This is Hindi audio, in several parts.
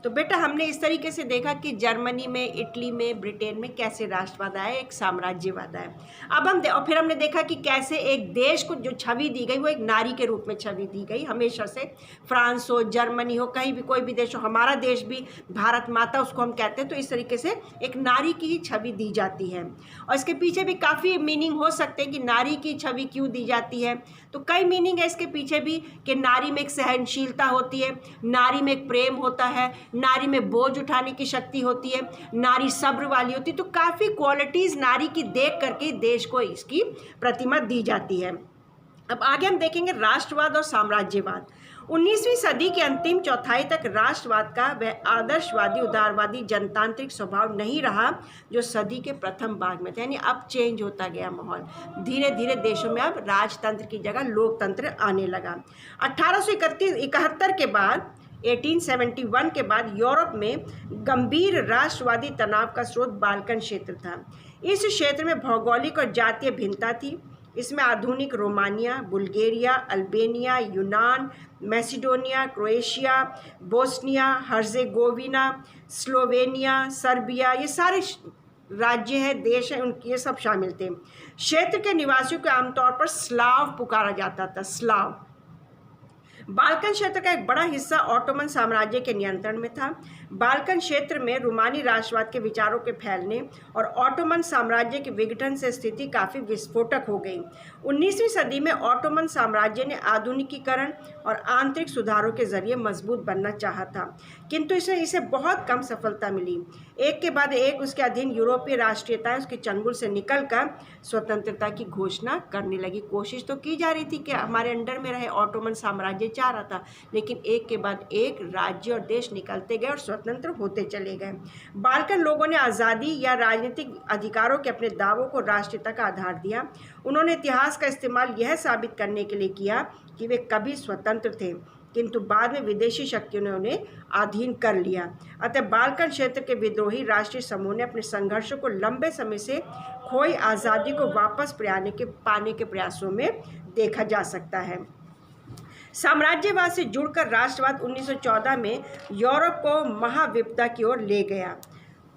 तो बेटा हमने इस तरीके से देखा कि जर्मनी में, इटली में, ब्रिटेन में कैसे राष्ट्रवाद आया, एक साम्राज्यवाद आया। अब और फिर हमने देखा कि कैसे एक देश को जो छवि दी गई वो एक नारी के रूप में छवि दी गई हमेशा से। फ्रांस हो, जर्मनी हो, कहीं भी कोई भी देश हो, हमारा देश भी भारत माता उसको हम कहते हैं, तो इस तरीके से एक नारी की ही छवि दी जाती है। और इसके पीछे भी काफ़ी मीनिंग हो सकते हैं कि नारी की छवि क्यों दी जाती है। तो कई मीनिंग है इसके पीछे भी कि नारी में एक सहनशीलता होती है, नारी में एक प्रेम होता है, नारी में बोझ उठाने की शक्ति होती है, नारी सब्र वाली होती है। तो काफ़ी क्वालिटीज़ नारी की देख करके देश को इसकी प्रतिमा दी जाती है। अब आगे हम देखेंगे राष्ट्रवाद और साम्राज्यवाद। 19वीं सदी के अंतिम चौथाई तक राष्ट्रवाद का वह आदर्शवादी, उदारवादी, जनतांत्रिक स्वभाव नहीं रहा जो सदी के प्रथम भाग में था। यानी अब चेंज होता गया माहौल, धीरे धीरे देशों में अब राजतंत्र की जगह लोकतंत्र आने लगा। 1871 के बाद 1871 के बाद यूरोप में गंभीर राष्ट्रवादी तनाव का स्रोत बाल्कन क्षेत्र था। इस क्षेत्र में भौगोलिक और जातीय भिन्नता थी। इसमें आधुनिक रोमानिया, बुल्गारिया, अल्बेनिया, यूनान, Macedonia, Croatia, Bosnia Herzegovina, Slovenia, Serbia, ये सारे राज्य हैं, देश हैं, उनके ये सब शामिल थे। क्षेत्र के निवासियों को आमतौर पर स्लाव पुकारा जाता था, स्लाव। बाल्कन क्षेत्र का एक बड़ा हिस्सा ऑटोमन साम्राज्य के नियंत्रण में था। बाल्कन क्षेत्र में रूमानी राष्ट्रवाद के विचारों के फैलने और ऑटोमन साम्राज्य के विघटन से स्थिति काफ़ी विस्फोटक हो गई। 19वीं सदी में ऑटोमन साम्राज्य ने आधुनिकीकरण और आंतरिक सुधारों के जरिए मजबूत बनना चाहा था, किंतु इसे बहुत कम सफलता मिली। एक के बाद एक उसके अधीन यूरोपीय राष्ट्रीयताएं उसके चंगुल से निकलकर स्वतंत्रता की घोषणा करने लगी। कोशिश तो की जा रही थी कि हमारे अंडर में रहे, ऑटोमन साम्राज्य चाह रहा था, लेकिन एक के बाद एक राज्य और देश निकलते गए और स्वतंत्र होते चले गए। बाल्कन लोगों ने आज़ादी या राजनीतिक अधिकारों के अपने दावों को राष्ट्रीयता का आधार दिया। उन्होंने इतिहास का इस्तेमाल यह साबित करने के लिए किया कि वे कभी स्वतंत्र थे, किंतु बाद में विदेशी शक्तियों ने उन्हें अधीन कर लिया। अतः बाल्कन क्षेत्र के विद्रोही राष्ट्रीय समूह ने अपने संघर्षों को लंबे समय से खोई आज़ादी को वापस पाने के प्रयासों में देखा जा सकता है। साम्राज्यवाद से जुड़कर राष्ट्रवाद 1914 में यूरोप को महाविपदा की ओर ले गया।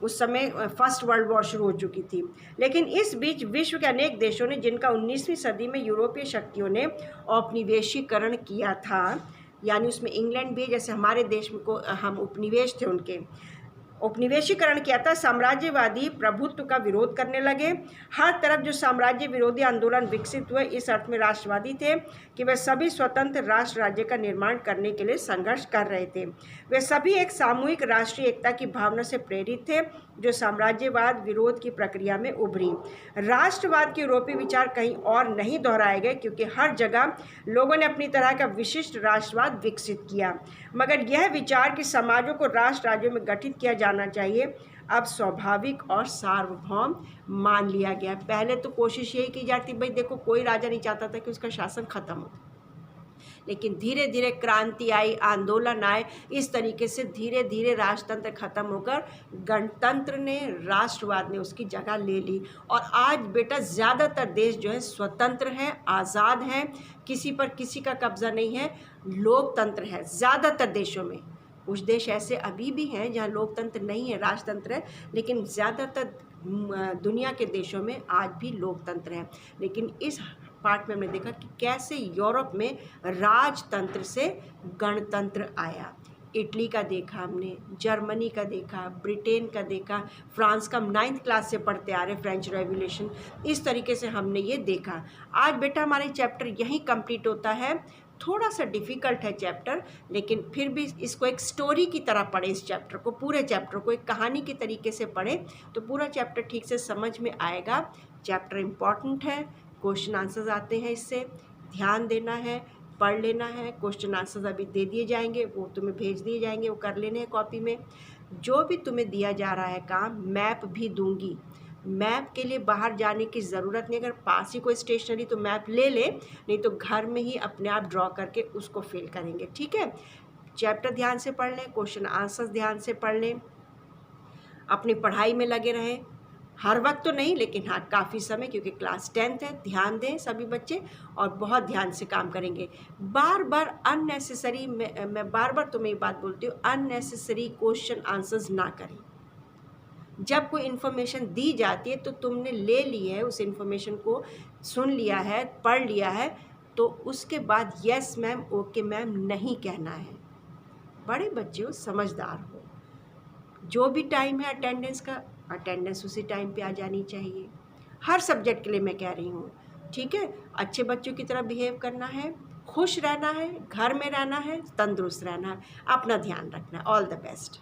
उस समय फर्स्ट वर्ल्ड वॉर शुरू हो चुकी थी, लेकिन इस बीच विश्व के अनेक देशों ने, जिनका 19वीं सदी में यूरोपीय शक्तियों ने औपनिवेशीकरण किया था, यानी उसमें इंग्लैंड भी, जैसे हमारे देश में को हम उपनिवेश थे, उनके उपनिवेशीकरण किया था, साम्राज्यवादी प्रभुत्व का विरोध करने लगे। हर तरफ जो साम्राज्य विरोधी आंदोलन विकसित हुए इस अर्थ में राष्ट्रवादी थे कि वे सभी स्वतंत्र राष्ट्र राज्य का निर्माण करने के लिए संघर्ष कर रहे थे। वे सभी एक सामूहिक राष्ट्रीय एकता की भावना से प्रेरित थे जो साम्राज्यवाद विरोध की प्रक्रिया में उभरी। राष्ट्रवाद के यूरोपीय विचार कहीं और नहीं दोहराए गए, क्योंकि हर जगह लोगों ने अपनी तरह का विशिष्ट राष्ट्रवाद विकसित किया, मगर यह विचार कि समाजों को राष्ट्र राज्यों में गठित किया जाना चाहिए अब स्वाभाविक और सार्वभौम मान लिया गया। पहले तो कोशिश यही की जाती, भाई देखो कोई राजा नहीं चाहता था कि उसका शासन खत्म हो, लेकिन धीरे धीरे क्रांति आई, आंदोलन आए, इस तरीके से धीरे धीरे राजतंत्र खत्म होकर गणतंत्र ने, राष्ट्रवाद ने उसकी जगह ले ली। और आज बेटा ज़्यादातर देश जो है स्वतंत्र हैं, आज़ाद हैं, किसी पर किसी का कब्जा नहीं है, लोकतंत्र है ज़्यादातर देशों में। कुछ देश ऐसे अभी भी हैं जहाँ लोकतंत्र नहीं है, राजतंत्र है, लेकिन ज़्यादातर दुनिया के देशों में आज भी लोकतंत्र है। लेकिन इस पार्ट में हमने देखा कि कैसे यूरोप में राजतंत्र से गणतंत्र आया। इटली का देखा हमने, जर्मनी का देखा, ब्रिटेन का देखा, फ्रांस का हम 9th क्लास से पढ़ते आ रहे, फ्रेंच रेवोल्यूशन, इस तरीके से हमने ये देखा। आज बेटा हमारा चैप्टर यहीं कंप्लीट होता है। थोड़ा सा डिफ़िकल्ट है चैप्टर, लेकिन फिर भी इसको एक स्टोरी की तरह पढ़े, इस चैप्टर को, पूरे चैप्टर को एक कहानी के तरीके से पढ़ें तो पूरा चैप्टर ठीक से समझ में आएगा। चैप्टर इम्पॉर्टेंट है, क्वेश्चन आंसर्स आते हैं, इससे ध्यान देना है, पढ़ लेना है। क्वेश्चन आंसर्स अभी दे दिए जाएंगे, वो तुम्हें भेज दिए जाएंगे, वो कर लेने हैं कॉपी में। जो भी तुम्हें दिया जा रहा है काम, मैप भी दूंगी, मैप के लिए बाहर जाने की ज़रूरत नहीं। अगर पास ही कोई स्टेशनरी तो मैप ले ले, नहीं तो घर में ही अपने आप ड्रॉ करके उसको फिल करेंगे, ठीक है। चैप्टर ध्यान से पढ़ लें, क्वेश्चन आंसर्स ध्यान से पढ़ लें, अपनी पढ़ाई में लगे रहें, हर वक्त तो नहीं, लेकिन हाँ काफ़ी समय, क्योंकि क्लास 10th है। ध्यान दें सभी बच्चे और बहुत ध्यान से काम करेंगे। बार बार अननेसेसरी, मैं बार बार तुम्हें ये बात बोलती हूँ, अननेसेसरी क्वेश्चन आंसर्स ना करें। जब कोई इन्फॉर्मेशन दी जाती है तो तुमने ले ली है, उस इन्फॉर्मेशन को सुन लिया है, पढ़ लिया है, तो उसके बाद यस मैम, ओके मैम नहीं कहना है। बड़े बच्चे हो, समझदार हो। जो भी टाइम है अटेंडेंस का, अटेंडेंस उसी टाइम पे आ जानी चाहिए। हर सब्जेक्ट के लिए मैं कह रही हूँ, ठीक है। अच्छे बच्चों की तरह बिहेव करना है, खुश रहना है, घर में रहना है, तंदुरुस्त रहना है, अपना ध्यान रखना है। All the best.